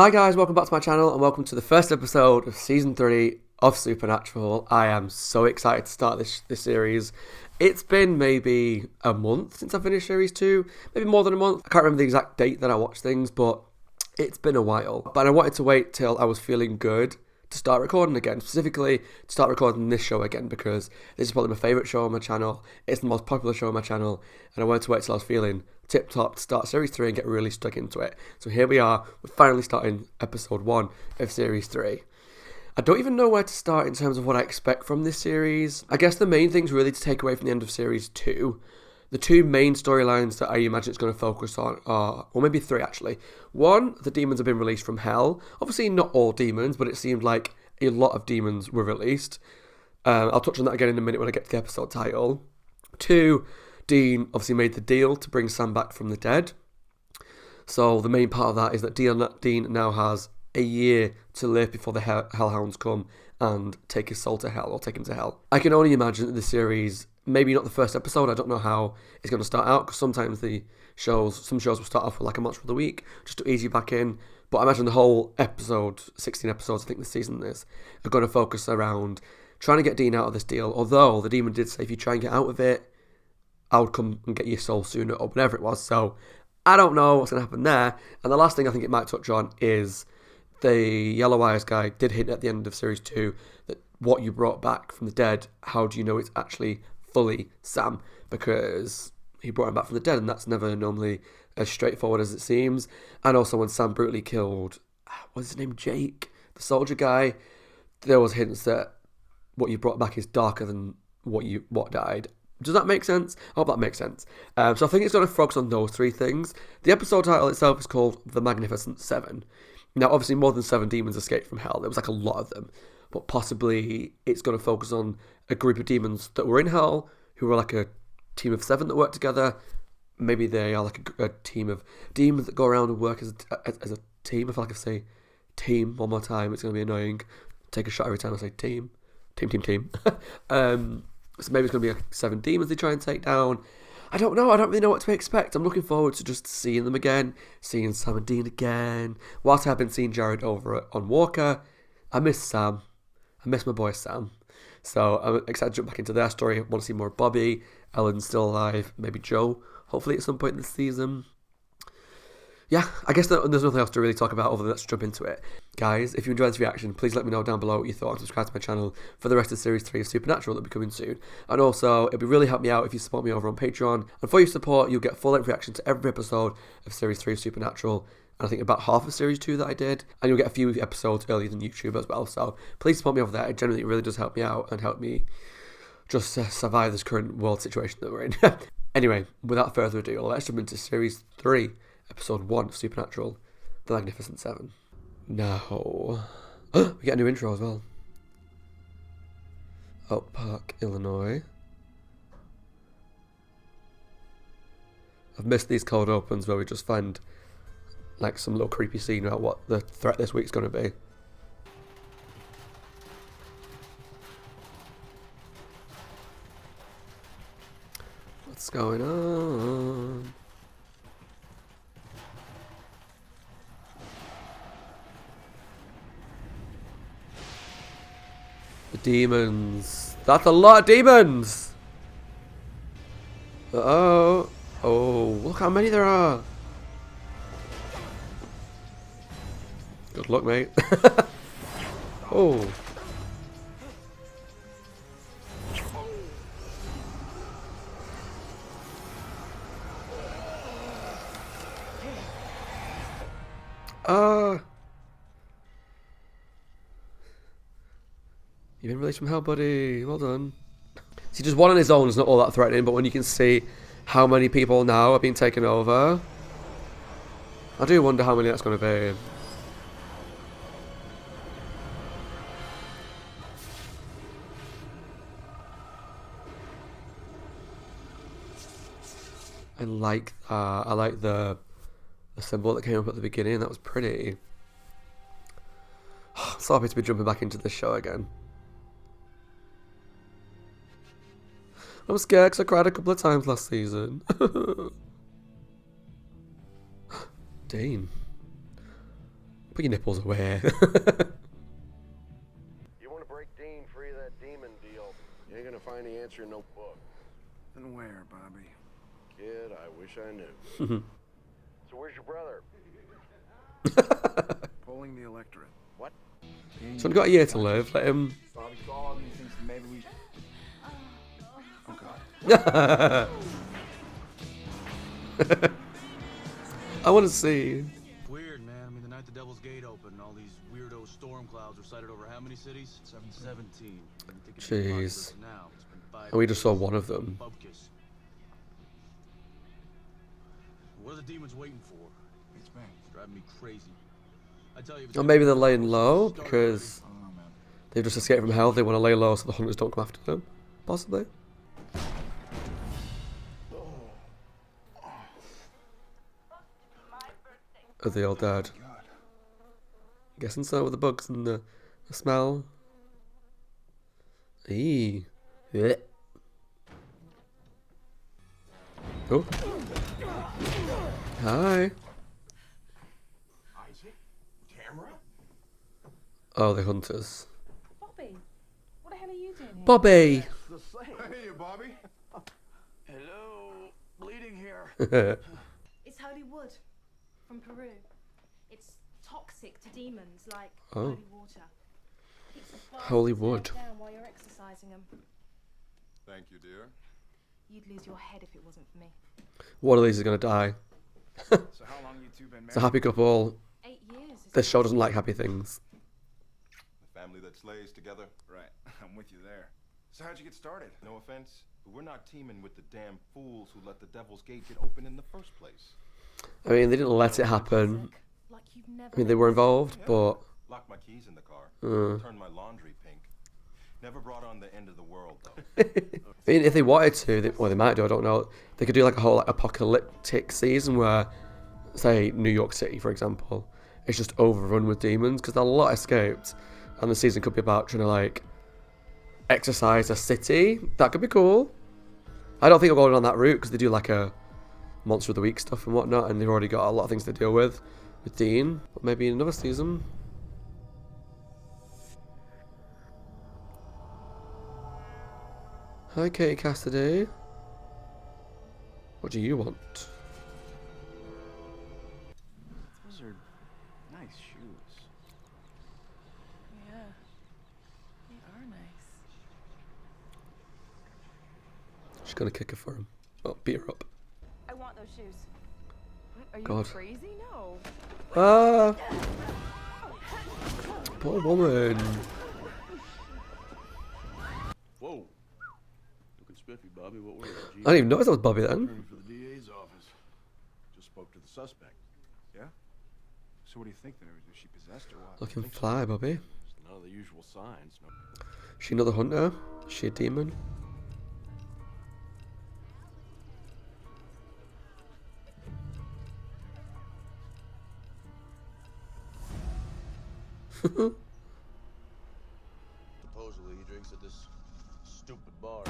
Hi guys, welcome back to my channel and welcome to the first episode of Season 3 of Supernatural. I am so excited to start this series. It's been maybe a month since I finished Series 2, maybe more than a month. I can't remember the exact date that I watched things, but it's been a while. But I wanted to wait till I was feeling good to start recording again, specifically to start recording this show again, because this is probably my favourite show on my channel. It's the most popular show on my channel, and I wanted to wait till I was feeling tip-top to start Series 3 and get really stuck into it. So here we are, we're finally starting Episode 1 of Series 3. I don't even know where to start in terms of what I expect from this series. I guess the main things really to take away from the end of Series 2, the two main storylines that I imagine it's going to focus on are, or maybe three actually. One, the demons have been released from hell. Obviously not all demons, but it seemed like a lot of demons were released. I'll touch on that again in a minute when I get to the episode title. Two, Dean obviously made the deal to bring Sam back from the dead. So the main part of that is that Dean now has a year to live before the Hellhounds come and take his soul to hell, or take him to hell. I can only imagine that the series, maybe not the first episode, I don't know how it's going to start out, because sometimes some shows will start off with like a monster of the week, just to ease you back in. But I imagine the whole episode, 16 episodes I think this season is, are going to focus around trying to get Dean out of this deal. Although the demon did say if you try and get out of it, I would come and get your soul sooner, or whatever it was. So I don't know what's going to happen there. And the last thing I think it might touch on is the Yellow Eyes guy did hint at the end of Series 2 that what you brought back from the dead, how do you know it's actually fully Sam? Because he brought him back from the dead, and that's never normally as straightforward as it seems. And also when Sam brutally killed, what's his name, Jake, the soldier guy, there was hints that what you brought back is darker than what died. Does that make sense? I hope that makes sense. So I think it's going to focus on those three things. The episode title itself is called The Magnificent Seven. Now, obviously, more than 7 demons escaped from hell. There was like a lot of them. But possibly it's going to focus on a group of demons that were in hell, who were like a team of 7 that work together. Maybe they are like a team of demons that go around and work as a team. I feel like if I say team one more time, it's going to be annoying. Take a shot every time I say team. Team. So maybe it's going to be like 7 demons they try and take down. I don't know. I don't really know what to expect. I'm looking forward to just seeing them again, seeing Sam and Dean again. Whilst I've been seeing Jared over on Walker, I miss Sam. I miss my boy Sam. So I'm excited to jump back into their story. I want to see more Bobby. Ellen's still alive. Maybe Joe, hopefully at some point this season. Yeah, I guess there's nothing else to really talk about other than let's jump into it. Guys, if you enjoyed this reaction, please let me know down below what you thought and subscribe to my channel for the rest of Series 3 of Supernatural that'll be coming soon. And also, it'd be really help me out if you support me over on Patreon. And for your support, you'll get full-length reaction to every episode of Series 3 of Supernatural. And I think about half of Series 2 that I did. And you'll get a few episodes earlier than YouTube as well. So please support me over there. It generally really does help me out and help me just survive this current world situation that we're in. Anyway, without further ado, let's jump into Series 3. Episode 1 of Supernatural, The Magnificent Seven. Now, we get a new intro as well. Oak Park, Illinois. I've missed these cold opens where we just find like some little creepy scene about what the threat this week's going to be. What's going on? The demons. That's a lot of demons! Uh-oh. Oh, look how many there are. Good luck, mate. Oh. You've been released from hell, buddy. Well done. See, just one on his own is not all that threatening, but when you can see how many people now are being taken over, I do wonder how many that's going to be. I like that. I like the symbol that came up at the beginning. That was pretty. So happy to be jumping back into this show again. I'm scared because I cried a couple of times last season. Dean. Put your nipples away. You want to break Dean free of that demon deal, you ain't gonna find the answer in no book. Then where, Bobby? Kid, I wish I knew. So where's your brother? Polling the electorate. What? So we've got a year to live. Let him. Bobby called and he thinks maybe we. Oh God. I want to see. Weird, man. I mean, the night the Devil's Gate opened, all these weirdo storm clouds were sighted over how many cities? 17. Jeez. And we just saw one of them. What are the demons waiting for? It's bang. It's driving me crazy. I tell you, Or maybe they're laying low because they've just escaped from hell. They want to lay low so the hunters don't come after them. Possibly. Are they all dead? I'm guessing so with the bugs and the smell. Eee. Yeah. Oh. Hi. Isaac? Camera? Oh, the hunters. Bobby, what the hell are you doing here? Bobby! The same. Hey, Bobby. Hello. Bleeding here. It's holy wood from Peru. It's toxic to demons like Oh. holy water. Keeps the Holy bastards wood. down while you're exercising them. Thank you, dear. You'd lose your head if it wasn't for me. One of these is going to die. So how long you two been married? It's a happy couple. 8 years. This show doesn't like happy things. The family that slays together. Right, I'm with you there. So how'd you get started? No offense, but we're not teaming with the damn fools who let the Devil's Gate get open in the first place. I mean, they didn't let it happen. Like you've never I mean, they were involved, but... Locked my keys in the car. Uh. Turned my laundry pink. Never brought on the end of the world, though. I mean, if they wanted to, they might do, I don't know. They could do like a whole apocalyptic season where, say, New York City, for example, it's just overrun with demons because a lot escaped. And the season could be about trying to, like, exercise a city. That could be cool. I don't think I'll go down that route because they do, like, a Monster of the Week stuff and whatnot, and they've already got a lot of things to deal with Dean. But maybe in another season. Hi, Katie Cassidy. What do you want? Those are nice shoes. Yeah. They are nice. She's gonna kick her for him. Oh, beat her up. I want those shoes. Are you God. crazy? No. Ah! Poor woman. Whoa. Looking spiffy, Bobby. What were you? I didn't even notice that was Bobby then. For the DA's office. Just spoke to the suspect. Yeah? So what do you think there? Is she possessed or what? Looking fly, Bobby. There's none of the usual signs. No. She another hunter? Is she a demon? Supposedly he drinks at this stupid bar.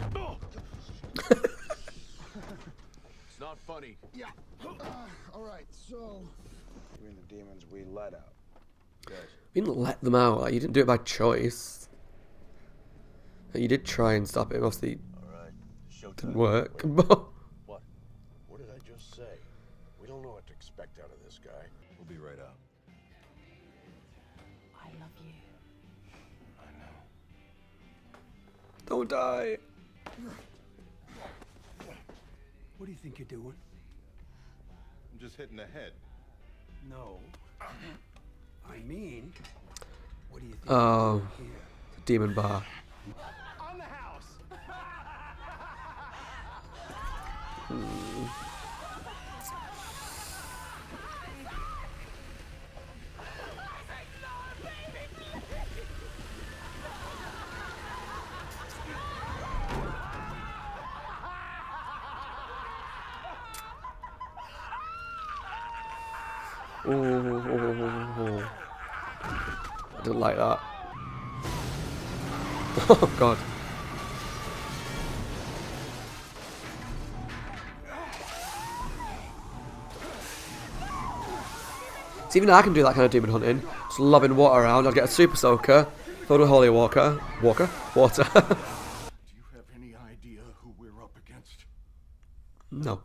It's not funny. Yeah. All right, so. You mean the demons we let out? You didn't let them out. Like, you didn't do it by choice. Like, you did try and stop it. Obviously, Alright, showtime. didn't work. What? What did I just say? We don't know what to expect out of this guy. We'll be right out. I love you. I know. Don't die. What do you think you're doing? I'm just hitting the head. No. I mean, what do you think Oh, you're doing here? demon bar. On the house! Ooh. I didn't like that. Oh god. So even I can do that kind of demon hunting. Just lobbing water around. I'll get a super soaker filled with holy water. Do you have any idea who we're up against? No.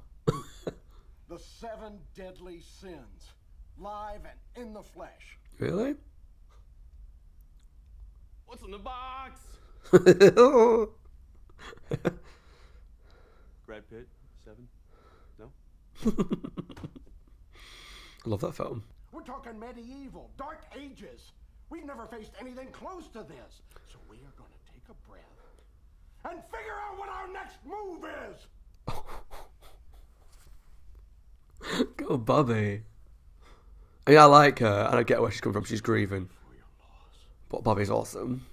The 7 deadly sins, live and in the flesh. Really? What's in the box? Brad Pitt, 7? No? I love that film. We're talking medieval, dark ages. We've never faced anything close to this. So we are going to take a breath and figure out what our next move is. Go, Bobby. I mean, I like her, and I get where she's coming from. She's grieving. But Bobby's awesome.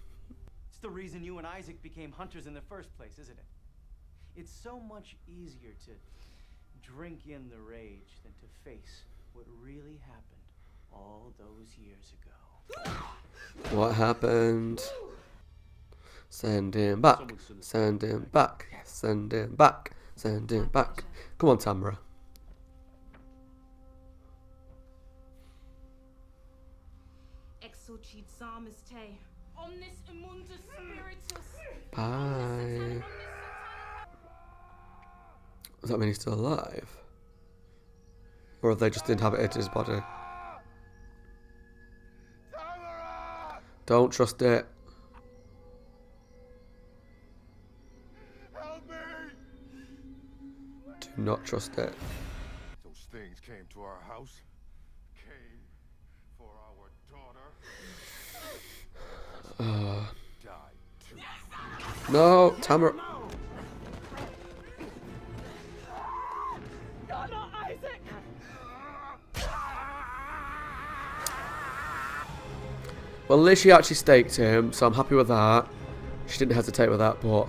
It's the reason you and Isaac became hunters in the first place, isn't it? It's so much easier to drink in the rage than to face what really happened all those years ago. What happened? Send him back. Send him back. Send him back. Send him back. Come on, Tamara. Exulcid Samus Te. Omnis immundus spiritus. Bye. Does that mean he's still alive? Or have they just inhabited his body? Don't trust it. Help me! Do not trust it. Those things came to our house, came for our daughter. Died too. No, Tamara. Well, at least she actually staked him, so I'm happy with that. She didn't hesitate with that, but...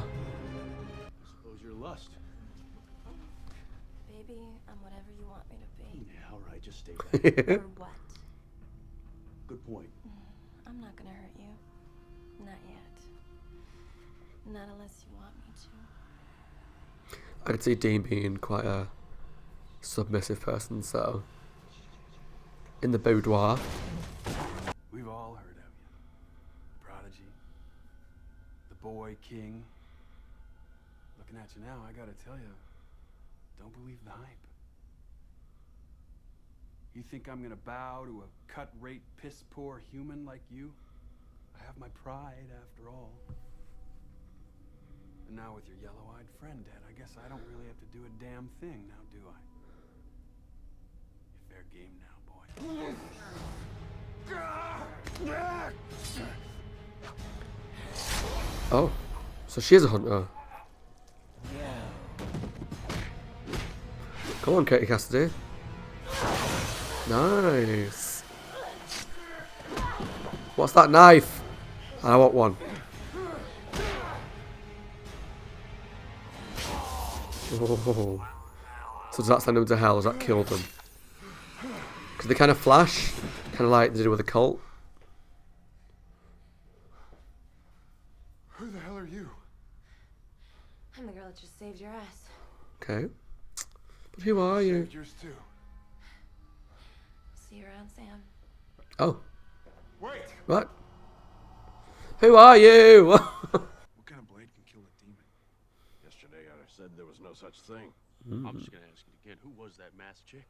Suppose you're lust. Baby, I'm whatever you want me to be. Yeah, alright, just stay back. Or what? Good point. I'm not gonna hurt you. Not yet. Not unless you want me to. I could see Dean being quite a submissive person, so... In the boudoir. We've all heard of you. The prodigy. The boy king. Looking at you now, I gotta tell you, don't believe the hype. You think I'm gonna bow to a cut-rate, piss-poor human like you? I have my pride, after all. And now with your yellow-eyed friend dead, I guess I don't really have to do a damn thing now, do I? You're fair game now, boy. Oh, so she is a hunter. Yeah. Come on, Katie Cassidy. Nice. What's that knife? I want one. Oh. So does that send them to hell? Does that kill them? Because they kind of flash, kind of like they did with the cult. Who the hell are you? I'm the girl that just saved your ass. Okay. But who are you? Saved yours too. See you around, Sam. Oh, Wait! right. Who are you? What kind of blade can kill a demon? Yesterday I said there was no such thing. I'm just gonna ask it again. Who was that masked chick?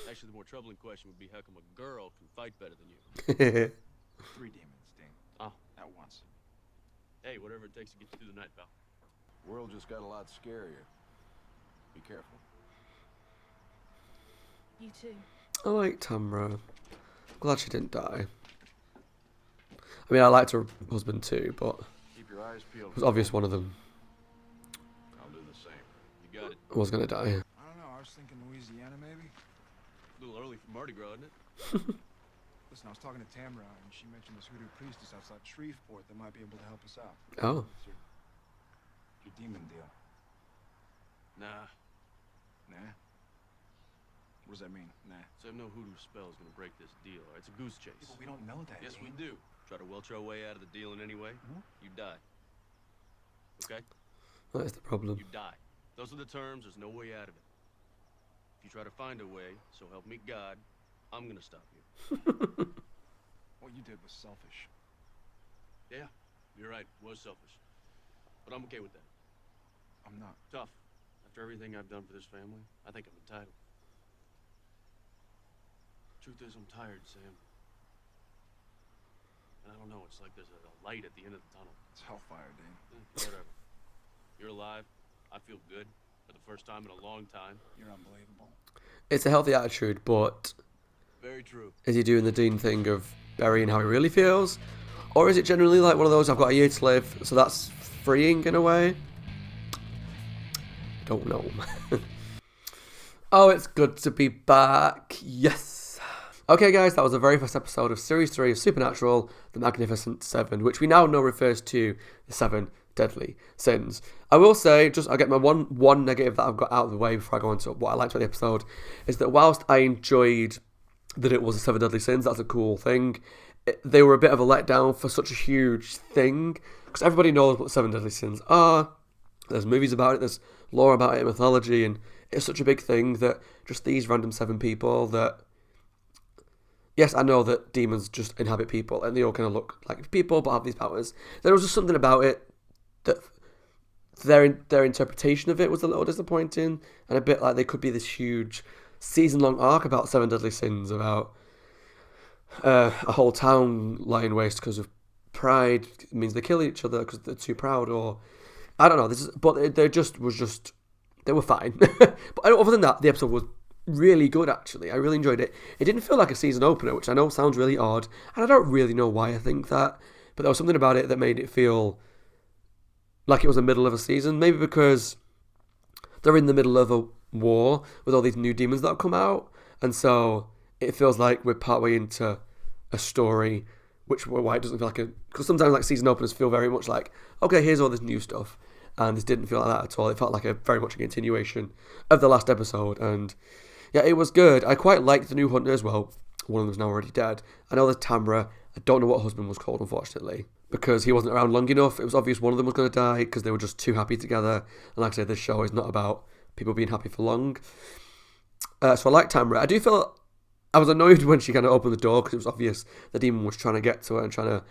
Actually, the more troubling question would be how come a girl can fight better than you? 3 demons, Dane. Oh. At once. Hey, whatever it takes to get you through the night, pal. World just got a lot scarier. Be careful. You too. I like Tamra. Glad she didn't die. I mean, I liked her husband too, but Keep your eyes peeled. it was obvious one of them I'll do the same. You got it. was going to die. I don't know. I was thinking Louisiana, maybe. A little early for Mardi Gras, isn't it? Listen, I was talking to Tamara, and she mentioned this hoodoo priestess outside Shreveport that might be able to help us out. Oh. Your demon deal. Nah. Nah. What does that mean? Nah. So no hoodoo spell is gonna break this deal. It's a goose chase. But we don't know that. Yes, we Dane. do. Try to welch our way out of the deal in any way, you die. Okay? That is the problem. You die. Those are the terms. There's no way out of it. If you try to find a way, so help me God, I'm gonna stop you. What you did was selfish. Yeah, you're right. It was selfish. But I'm okay with that. I'm not. Tough. After everything I've done for this family, I think I'm entitled. Truth is, I'm tired, Sam. And I don't know, it's like there's a light at the end of the tunnel. It's hellfire, Dane. Whatever. You're alive. I feel good. For the first time in a long time. You're unbelievable. It's a healthy attitude, but Very true. is he doing the Dean thing of burying how he really feels? Or is it generally like one of those, I've got a year to live, so that's freeing in a way? Don't know. Oh, it's good to be back. Yes. Okay, guys, that was the very first episode of Series 3 of Supernatural, The Magnificent Seven, which we now know refers to the 7 deadly sins. I will say, I'll get my one negative that I've got out of the way before I go into what I liked about the episode, is that whilst I enjoyed that it was the 7 deadly sins, that's a cool thing, they were a bit of a letdown for such a huge thing, because everybody knows what the 7 deadly sins are. There's movies about it, there's lore about it, mythology, and it's such a big thing that just these random 7 people that... Yes, I know that demons just inhabit people, and they all kind of look like people, but have these powers. There was just something about it that their interpretation of it was a little disappointing, and a bit like they could be this huge season-long arc about 7 deadly sins, about a whole town lying waste because of pride. It means they kill each other because they're too proud, or I don't know. They were fine. But other than that, the episode was really good, actually. I really enjoyed it. It didn't feel like a season opener, which I know sounds really odd, and I don't really know why I think that, but there was something about it that made it feel like it was the middle of a season. Maybe because they're in the middle of a war with all these new demons that have come out, and so it feels like we're partway into a story, why it doesn't feel like because sometimes like season openers feel very much like, okay, here's all this new stuff, and this didn't feel like that at all. It felt like very much a continuation of the last episode, and yeah, it was good. I quite liked the new hunters. Well, one of them's now already dead. I know there's Tamra. I don't know what her husband was called, unfortunately, because he wasn't around long enough. It was obvious one of them was going to die because they were just too happy together. And like I said, this show is not about people being happy for long. So I like Tamra. I do feel I was annoyed when she kind of opened the door because it was obvious the demon was trying to get to her and trying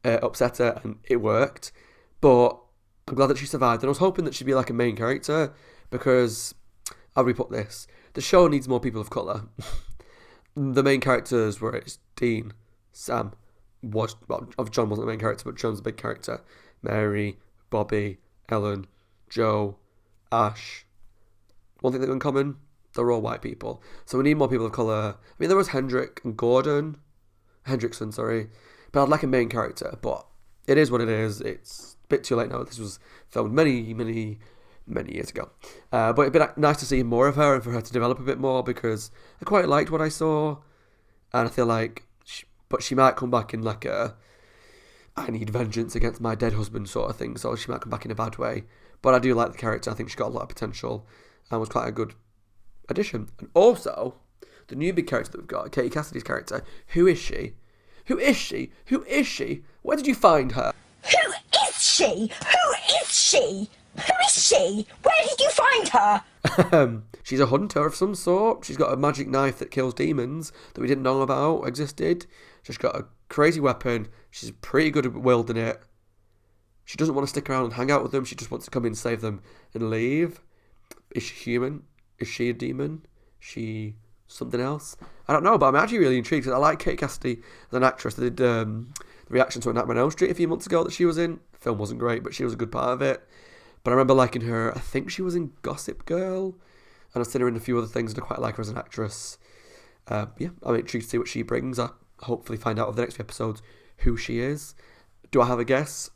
to upset her, and it worked. But I'm glad that she survived, and I was hoping that she'd be like a main character because, how do we put this? The show needs more people of colour. The main characters were Dean, Sam, John wasn't the main character, but John's a big character. Mary, Bobby, Ellen, Joe, Ash. One thing they've in common, they're all white people. So we need more people of colour. I mean, there was Hendrickson, but I'd like a main character, but it is what it is. It's a bit too late now. This was filmed many years ago. But it'd be nice to see more of her and for her to develop a bit more, because I quite liked what I saw, and I feel like she might come back in like I need vengeance against my dead husband sort of thing, so she might come back in a bad way. But I do like the character. I think she got a lot of potential and was quite a good addition. And also, the new big character that we've got, Katie Cassidy's character, who is she? Who is she? Who is she? Where did you find her? Who is she? Who is she? Who is she? Where did you find her? She's a hunter of some sort. She's got a magic knife that kills demons that we didn't know about existed. She's got a crazy weapon. She's pretty good at wielding it. She doesn't want to stick around and hang out with them. She just wants to come in, save them, and leave. Is she human? Is she a demon? Is she something else? I don't know, but I'm actually really intrigued because I like Kate Cassidy as an actress. They did the reaction to a Nightmare on Elm Street a few months ago that she was in. The film wasn't great, but she was a good part of it. But I remember liking her. I think she was in Gossip Girl, and I've seen her in a few other things, and I quite like her as an actress. I'm intrigued to see what she brings. I hopefully find out over the next few episodes who she is. Do I have a guess?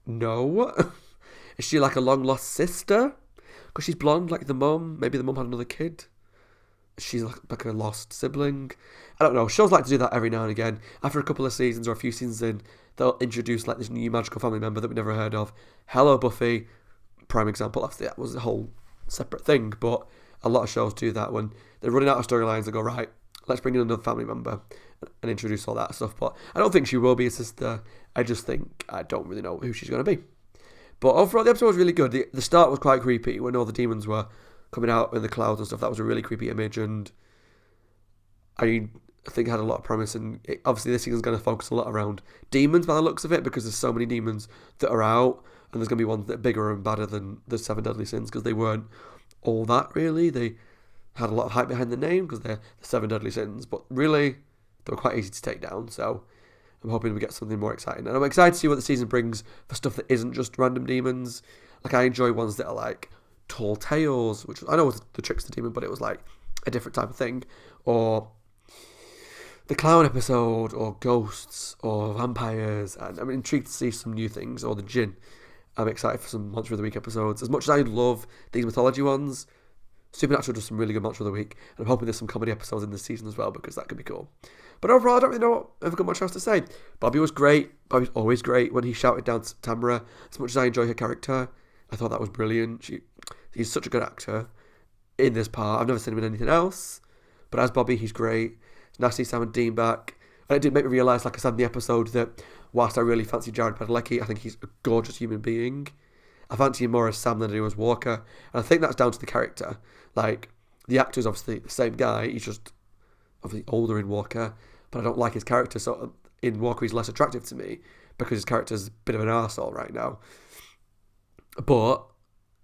No. Is she like a long lost sister? Because she's blonde like the mum. Maybe the mum had another kid. She's like a lost sibling. I don't know. Shows like to do that every now and again. After a couple of seasons or a few seasons in, they'll introduce like this new magical family member that we never heard of. Hello, Buffy. Prime example. After that was a whole separate thing. But a lot of shows do that when they're running out of storylines. They go, right, let's bring in another family member and introduce all that stuff. But I don't think she will be a sister. I just think I don't really know who she's going to be. But overall, the episode was really good. The start was quite creepy when all the demons were coming out in the clouds and stuff. That was a really creepy image, and I think had a lot of promise, and obviously this season's going to focus a lot around demons by the looks of it, because there's so many demons that are out, and there's going to be ones that are bigger and badder than the 7 Deadly Sins, because they weren't all that really. They had a lot of hype behind the name because they're the 7 Deadly Sins, but really they were quite easy to take down. So I'm hoping we get something more exciting, and I'm excited to see what the season brings for stuff that isn't just random demons. Like, I enjoy ones that are like tall tales, which I know was the Trickster demon, but it was like a different type of thing, or the clown episode, or ghosts, or vampires, and I'm intrigued to see some new things, or the Jinn. I'm excited for some Monster of the Week episodes. As much as I love these mythology ones, Supernatural does some really good Monster of the Week, and I'm hoping there's some comedy episodes in this season as well, because that could be cool. But overall, I don't really know if I've got much else to say. Bobby was great. Bobby's always great when he shouted down to Tamara. As much as I enjoy her character, I thought that was brilliant. He's such a good actor in this part. I've never seen him in anything else, but as Bobby, he's great. It's nice to see Sam and Dean back. And it did make me realise, like I said in the episode, that whilst I really fancy Jared Padalecki, I think he's a gorgeous human being. I fancy him more as Sam than I do as Walker. And I think that's down to the character. Like, the actor's obviously the same guy, he's just obviously older in Walker, but I don't like his character, so in Walker he's less attractive to me, because his character's a bit of an arsehole right now. But,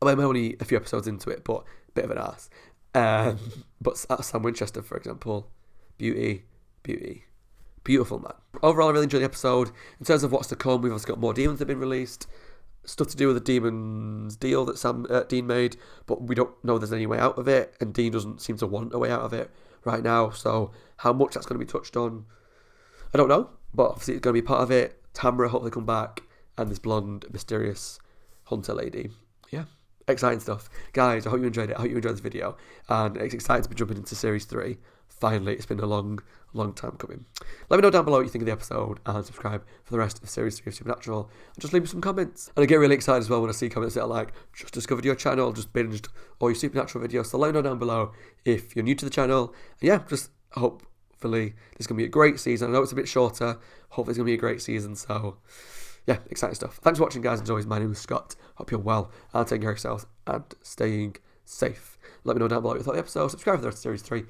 I'm only a few episodes into it, but a bit of an arse. But Sam Winchester, for example, beautiful man. Overall, I really enjoyed the episode. In terms of what's to come, we've also got more demons that have been released. Stuff to do with the demons deal that Dean made, but we don't know there's any way out of it, and Dean doesn't seem to want a way out of it right now, so how much that's going to be touched on, I don't know, but obviously it's going to be part of it. Tamara hopefully come back, and this blonde, mysterious hunter lady. Yeah, exciting stuff. Guys, I hope you enjoyed it. I hope you enjoyed this video, and it's exciting to be jumping into Series 3. Finally, it's been a long time coming. Let me know down below what you think of the episode, and subscribe for the rest of Series 3 of Supernatural, and just leave me some comments. And I get really excited as well when I see comments that are like, just discovered your channel, just binged all your Supernatural videos, so let me know down below if you're new to the channel. And yeah, just hopefully this is going to be a great season. I know it's a bit shorter, hopefully it's going to be a great season, so yeah, exciting stuff. Thanks for watching, guys. As always, my name is Scott. Hope you're well, and taking care of yourselves, and staying safe. Let me know down below what you thought of the episode, subscribe for the rest of Series 3,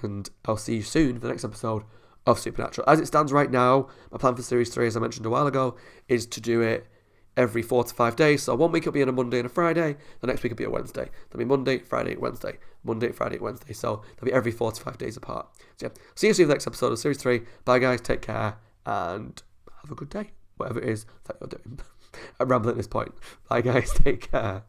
and I'll see you soon for the next episode of Supernatural. As it stands right now, my plan for Series 3, as I mentioned a while ago, is to do it every 4 to 5 days. So 1 week it'll be on a Monday and a Friday, the next week it'll be a Wednesday. There'll be Monday, Friday, Wednesday, Monday, Friday, Wednesday. So they'll be every 4 to 5 days apart. So yeah, see you soon for the next episode of Series 3. Bye guys, take care, and have a good day, whatever it is that you're doing. I'm rambling at this point. Bye guys, take care.